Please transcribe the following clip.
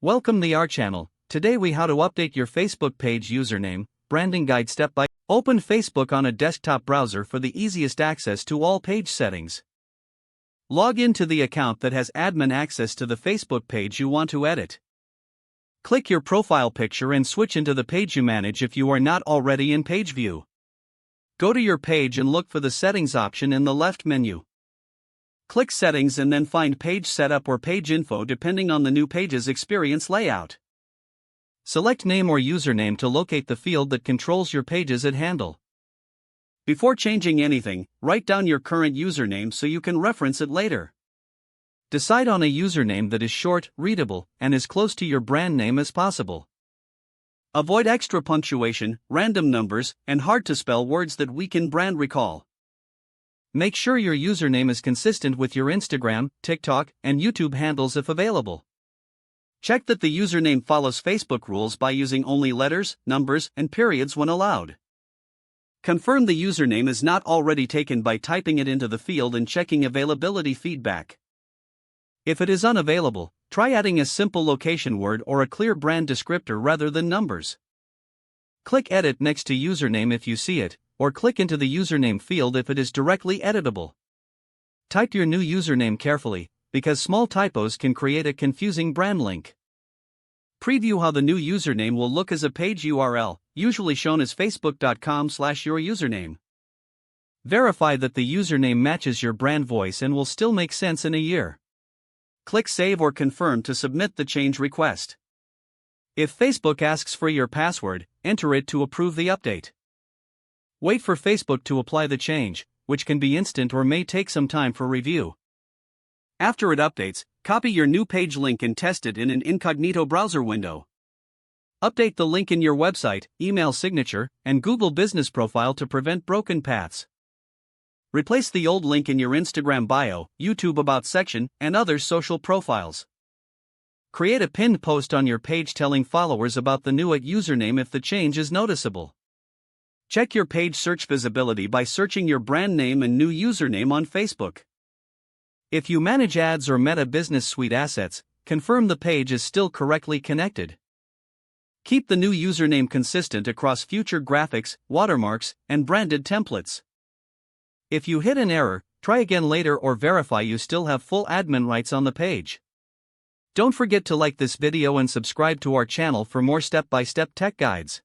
Welcome to our channel. Today we how to update your Facebook page username, branding guide step by. Open Facebook on a desktop browser for the easiest access to all page settings. Log into the account that has admin access to the Facebook page you want to edit. Click your profile picture and switch into the page you manage if you are not already in page view. Go to your page and look for the settings option in the left menu. Click Settings and then find Page Setup or Page Info depending on the new page's experience layout. Select name or username to locate the field that controls your page's handle. Before changing anything, write down your current username so you can reference it later. Decide on a username that is short, readable, and as close to your brand name as possible. Avoid extra punctuation, random numbers, and hard-to-spell words that weaken brand recall. Make sure your username is consistent with your Instagram, TikTok, and YouTube handles if available. Check that the username follows Facebook rules by using only letters, numbers, and periods when allowed. Confirm the username is not already taken by typing it into the field and checking availability feedback. If it is unavailable, try adding a simple location word or a clear brand descriptor rather than numbers. Click Edit next to username if you see it, or click into the username field if it is directly editable. Type your new username carefully, because small typos can create a confusing brand link. Preview how the new username will look as a page URL, usually shown as facebook.com/your-username. Verify that the username matches your brand voice and will still make sense in a year. Click Save or Confirm to submit the change request. If Facebook asks for your password, enter it to approve the update. Wait for Facebook to apply the change, which can be instant or may take some time for review. After it updates, copy your new page link and test it in an incognito browser window. Update the link in your website, email signature, and Google Business Profile to prevent broken paths. Replace the old link in your Instagram bio, YouTube About section, and other social profiles. Create a pinned post on your page telling followers about the new username if the change is noticeable. Check your page search visibility by searching your brand name and new username on Facebook. If you manage ads or Meta Business Suite assets, confirm the page is still correctly connected. Keep the new username consistent across future graphics, watermarks, and branded templates. If you hit an error, try again later or verify you still have full admin rights on the page. Don't forget to like this video and subscribe to our channel for more step-by-step tech guides.